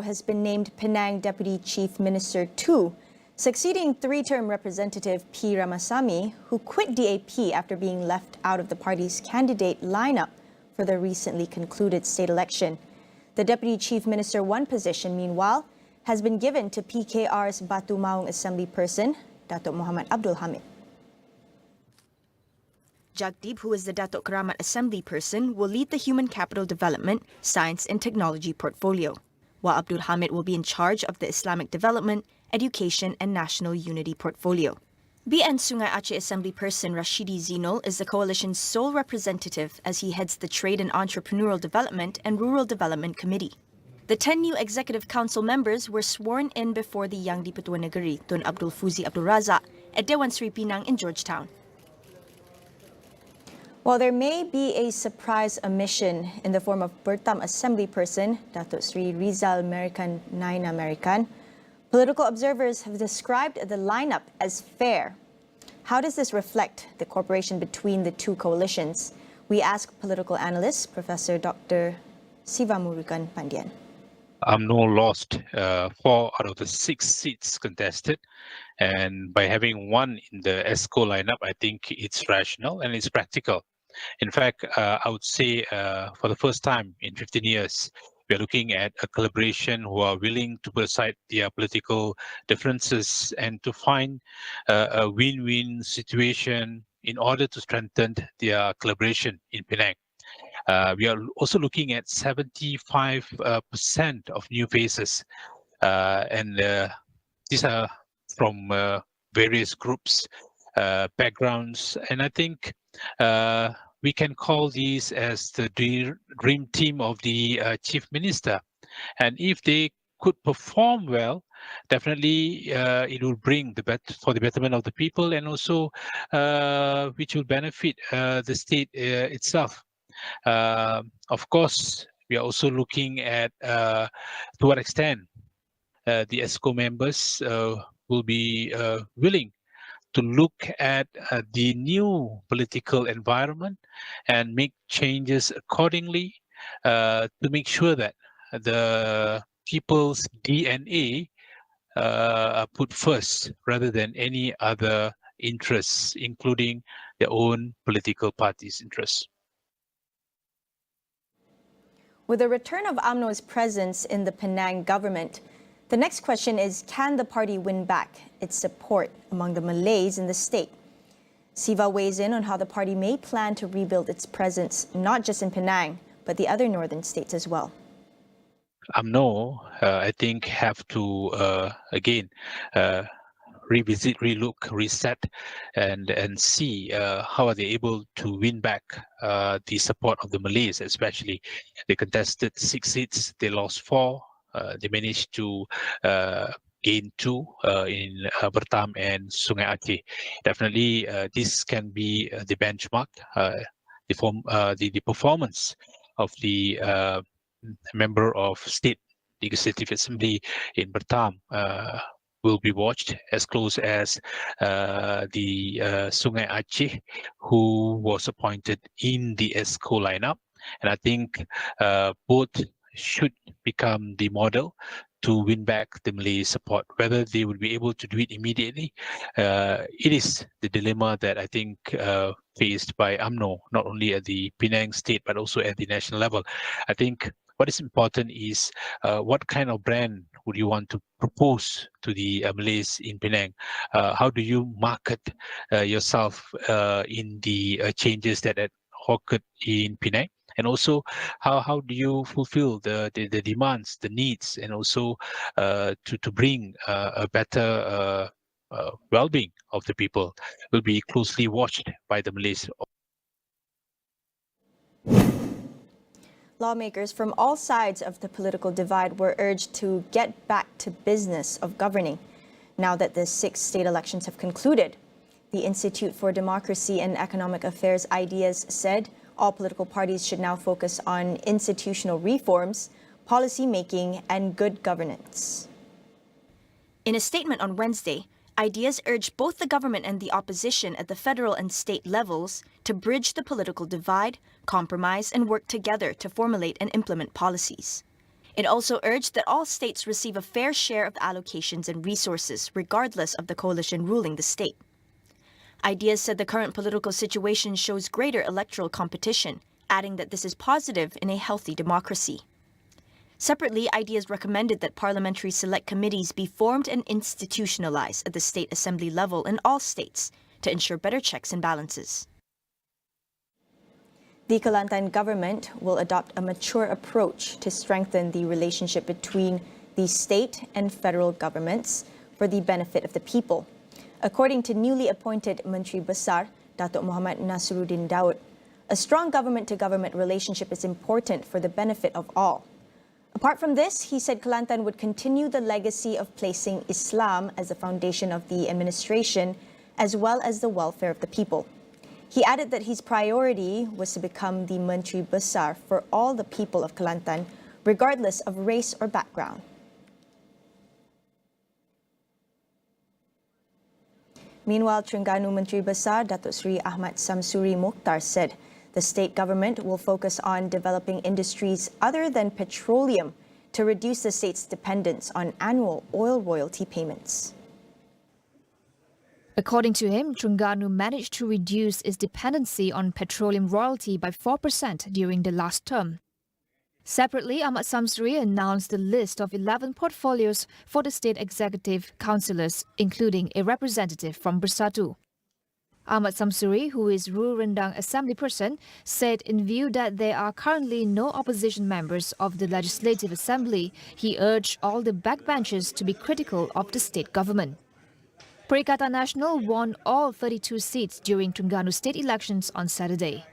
has been named Penang Deputy Chief Minister 2, succeeding three-term Representative P. Ramasamy, who quit DAP after being left out of the party's candidate lineup for the recently concluded state election. The Deputy Chief Minister 1 position, meanwhile, has been given to PKR's Batu Maung Assembly person, Datuk Muhammad Abdul Hamid. Jagdeep, who is the Datuk Keramat Assembly person, will lead the Human Capital Development, Science and Technology portfolio, while Abdul Hamid will be in charge of the Islamic Development, Education and National Unity portfolio. BN Sungai Aceh Assembly person Rashidi Zinul is the coalition's sole representative as he heads the Trade and Entrepreneurial Development and Rural Development Committee. The 10 new Executive Council members were sworn in before the Yang di-Pertua Negeri, Tun Abdul Fuzi Abdul Razak, at Dewan Sri Penang in Georgetown. While there may be a surprise omission in the form of Bertam Assembly person, Datuk Sri Rizal American Nain American, political observers have described the lineup as fair. How does this reflect the cooperation between the two coalitions? We ask political analyst Professor Dr. Siva Murugan Pandian. UMNO lost 4 out of the 6 seats contested, and by having one in the exco lineup, I think it's rational and it's practical. In fact, I would say for the first time in 15 years, we are looking at a collaboration who are willing to put aside their political differences and to find a win-win situation in order to strengthen their collaboration in Penang. We are also looking at 75% of new faces, and these are from various groups, backgrounds, and I think we can call these as the dream team of the chief minister. And if they could perform well, definitely it will bring for the betterment of the people, and also which will benefit the state itself. Of course, we are also looking at to what extent the ESCO members will be willing to look at the new political environment and make changes accordingly to make sure that the people's DNA are put first rather than any other interests, including their own political party's interests. With the return of UMNO's presence in the Penang government, the next question is, can the party win back its support among the Malays in the state? Siva weighs in on how the party may plan to rebuild its presence, not just in Penang, but the other northern states as well. UMNO, I think, have to, again, revisit, relook, reset, and see how are they able to win back the support of the Malays, especially. They contested 6 seats, they lost 4. They managed to gain 2 in Bertam and Sungai Aceh. Definitely, this can be the benchmark. The performance of the member of State Legislative Assembly in Bertam will be watched as close as the Sungai Aceh, who was appointed in the ESCO lineup. And I think both should become the model to win back the Malay support. Whether they will be able to do it immediately, it is the dilemma that I think faced by UMNO, not only at the Penang state, but also at the national level. I think what is important is what kind of brand would you want to propose to the Malays in Penang? How do you market yourself in the changes that occurred in Penang? And also, how do you fulfill the demands, the needs, and also to bring a better well-being of the people will be closely watched by the Malays. Lawmakers from all sides of the political divide were urged to get back to business of governing now that the 6 state elections have concluded. The Institute for Democracy and Economic Affairs Ideas said all political parties should now focus on institutional reforms, policy making, and good governance. In a statement on Wednesday, Ideas urged both the government and the opposition at the federal and state levels to bridge the political divide, compromise, and work together to formulate and implement policies. It also urged that all states receive a fair share of the allocations and resources, regardless of the coalition ruling the state. Ideas said the current political situation shows greater electoral competition, adding that this is positive in a healthy democracy. Separately, Ideas recommended that parliamentary select committees be formed and institutionalized at the state assembly level in all states to ensure better checks and balances. The Kelantan government will adopt a mature approach to strengthen the relationship between the state and federal governments for the benefit of the people. According to newly appointed Menteri Besar, Datuk Muhammad Nasruddin Daud, a strong government-to-government relationship is important for the benefit of all. Apart from this, he said Kelantan would continue the legacy of placing Islam as the foundation of the administration, as well as the welfare of the people. He added that his priority was to become the Menteri Besar for all the people of Kelantan, regardless of race or background. Meanwhile, Terengganu Menteri Besar Datuk Seri Ahmad Samsuri Mokhtar said the state government will focus on developing industries other than petroleum to reduce the state's dependence on annual oil royalty payments. According to him, Terengganu managed to reduce its dependency on petroleum royalty by 4% during the last term. Separately, Ahmad Samsuri announced the list of 11 portfolios for the state executive councillors, including a representative from Bersatu. Ahmad Samsuri, who is Ru Rendang Assembly person, said in view that there are currently no opposition members of the Legislative Assembly, he urged all the backbenchers to be critical of the state government. Perikatan Nasional won all 32 seats during Terengganu state elections on Saturday.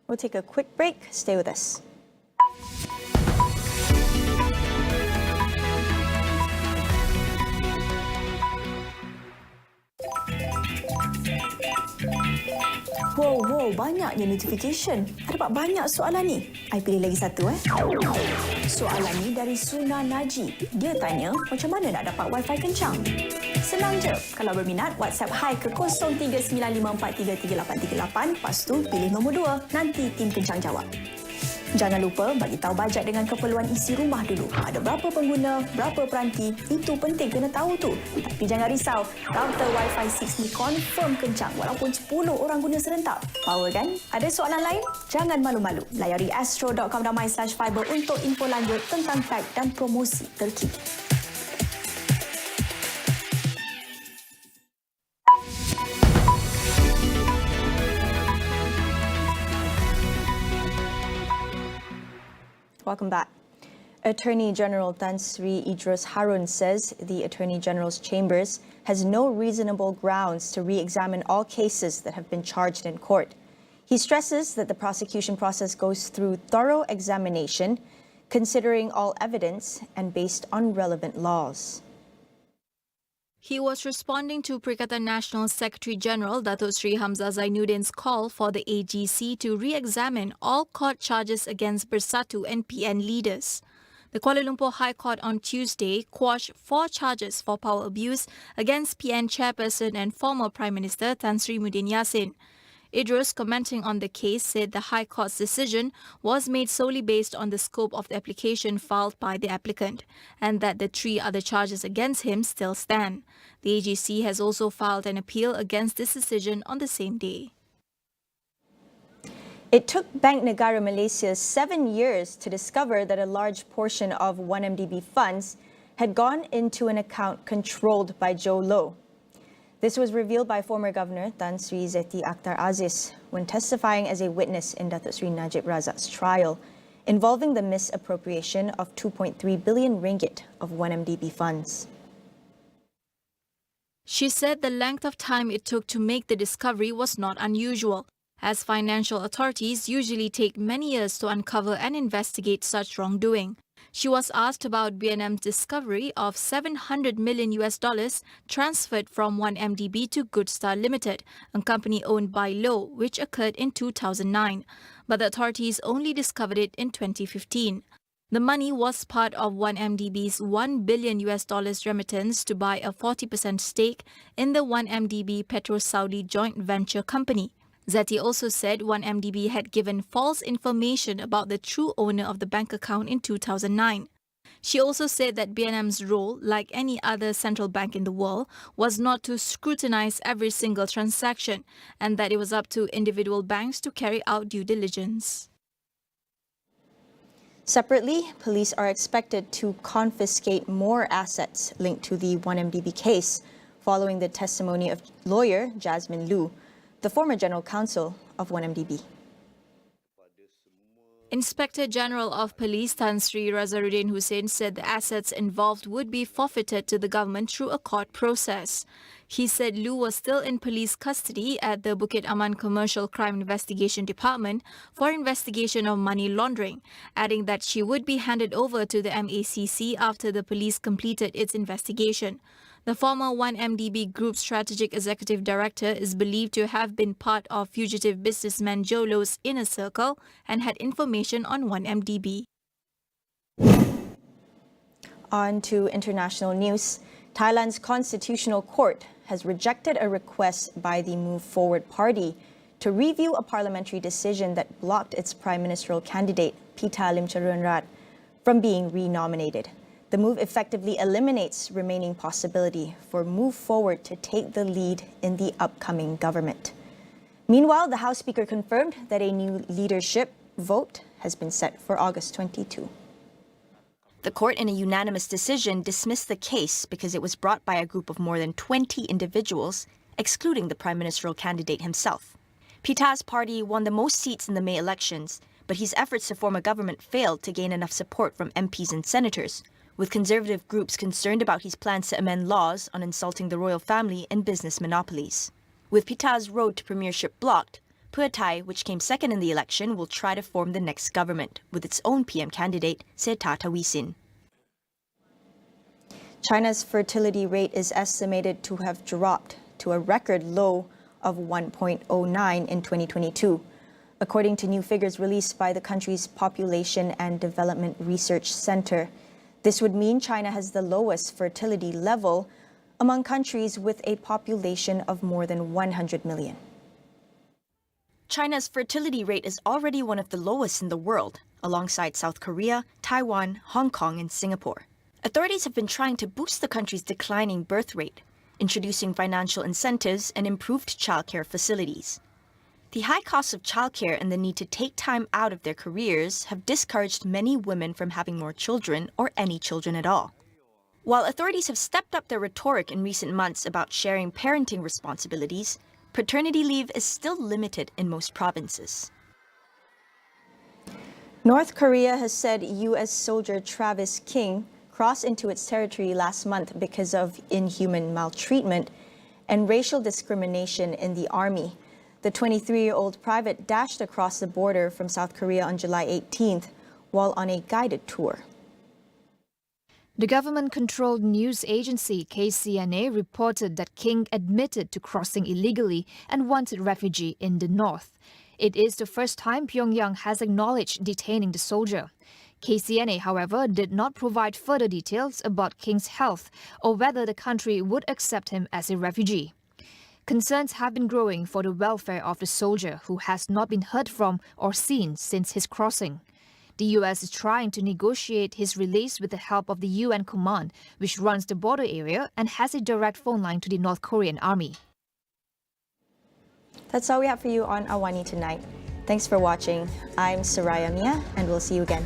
We'll take a quick break. Stay with us. Wow, banyaknya notification. Ada banyak soalan ni. I pilih lagi satu. Soalan ni dari Suna Naji. Dia tanya, macam mana nak dapat wifi kencang? Senang je. Kalau berminat, WhatsApp hi ke 0395433838. Lepas tu, pilih nombor 2. Nanti tim kencang jawab. Jangan lupa bagi tahu bajet dengan keperluan isi rumah dulu. Ada berapa pengguna, berapa peranti, itu penting kena tahu tu. Tapi jangan risau, router Wi-Fi 6 ni confirm kencang walaupun 10 orang guna serentak. Power kan? Ada soalan lain? Jangan malu-malu. Layari astro.com.my/fiber untuk info lanjut tentang tag dan promosi terkini. Welcome back. Attorney General Tan Sri Idrus Harun says the Attorney General's Chambers has no reasonable grounds to re-examine all cases that have been charged in court. He stresses that the prosecution process goes through thorough examination, considering all evidence and based on relevant laws. He was responding to Perikatan Nasional Secretary General Datuk Sri Hamzah Zainuddin's call for the AGC to re-examine all court charges against Bersatu and PN leaders. The Kuala Lumpur High Court on Tuesday quashed 4 charges for power abuse against PN chairperson and former Prime Minister Tan Sri Muhyiddin Yassin. Idrus, commenting on the case, said the High Court's decision was made solely based on the scope of the application filed by the applicant, and that the 3 other charges against him still stand. The AGC has also filed an appeal against this decision on the same day. It took Bank Negara Malaysia 7 years to discover that a large portion of 1MDB funds had gone into an account controlled by Joe Low. This was revealed by former Governor Tan Sri Zeti Akhtar Aziz when testifying as a witness in Datuk Sri Najib Razak's trial involving the misappropriation of 2.3 billion ringgit of 1MDB funds. She said the length of time it took to make the discovery was not unusual, as financial authorities usually take many years to uncover and investigate such wrongdoing. She was asked about BNM's discovery of $700 million transferred from 1MDB to Goodstar Limited, a company owned by Low, which occurred in 2009. But the authorities only discovered it in 2015. The money was part of 1MDB's $1 billion remittance to buy a 40% stake in the 1MDB Petro Saudi joint venture company. Zeti also said 1MDB had given false information about the true owner of the bank account in 2009. She also said that BNM's role, like any other central bank in the world, was not to scrutinize every single transaction and that it was up to individual banks to carry out due diligence. Separately, police are expected to confiscate more assets linked to the 1MDB case following the testimony of lawyer Jasmine Liu, the former general counsel of 1MDB. Inspector General of Police Tan Sri Razaruddin Hussain said the assets involved would be forfeited to the government through a court process. He said Liu was still in police custody at the Bukit Aman Commercial Crime Investigation Department for investigation of money laundering, adding that she would be handed over to the MACC after the police completed its investigation. The former 1MDB Group Strategic Executive Director is believed to have been part of fugitive businessman Jolo's inner circle and had information on 1MDB. On to international news. Thailand's Constitutional Court has rejected a request by the Move Forward Party to review a parliamentary decision that blocked its prime ministerial candidate, Pita Limcharoenrat, from being renominated. The move effectively eliminates remaining possibility for Move Forward to take the lead in the upcoming government. Meanwhile, the House Speaker confirmed that a new leadership vote has been set for August 22. The court, in a unanimous decision, dismissed the case because it was brought by a group of more than 20 individuals, excluding the prime ministerial candidate himself. Pita's party won the most seats in the May elections, but his efforts to form a government failed to gain enough support from MPs and senators, with conservative groups concerned about his plans to amend laws on insulting the royal family and business monopolies. With Pita's road to premiership blocked, Pheu Thai, which came second in the election, will try to form the next government with its own PM candidate, Srettha Thavisin. China's fertility rate is estimated to have dropped to a record low of 1.09 in 2022, according to new figures released by the country's Population and Development Research Center. This would mean China has the lowest fertility level among countries with a population of more than 100 million. China's fertility rate is already one of the lowest in the world, alongside South Korea, Taiwan, Hong Kong, and Singapore. Authorities have been trying to boost the country's declining birth rate, introducing financial incentives and improved childcare facilities. The high cost of childcare and the need to take time out of their careers have discouraged many women from having more children or any children at all. While authorities have stepped up their rhetoric in recent months about sharing parenting responsibilities, paternity leave is still limited in most provinces. North Korea has said U.S. soldier Travis King crossed into its territory last month because of inhuman maltreatment and racial discrimination in the army. The 23-year-old private dashed across the border from South Korea on July 18th while on a guided tour. The government-controlled news agency KCNA reported that King admitted to crossing illegally and wanted refuge in the north. It is the first time Pyongyang has acknowledged detaining the soldier. KCNA, however, did not provide further details about King's health or whether the country would accept him as a refugee. Concerns have been growing for the welfare of the soldier, who has not been heard from or seen since his crossing. The U.S. is trying to negotiate his release with the help of the UN Command, which runs the border area and has a direct phone line to the North Korean army. That's all we have for you on AWANI tonight. Thanks for watching. I'm Saraya Mia, and we'll see you again.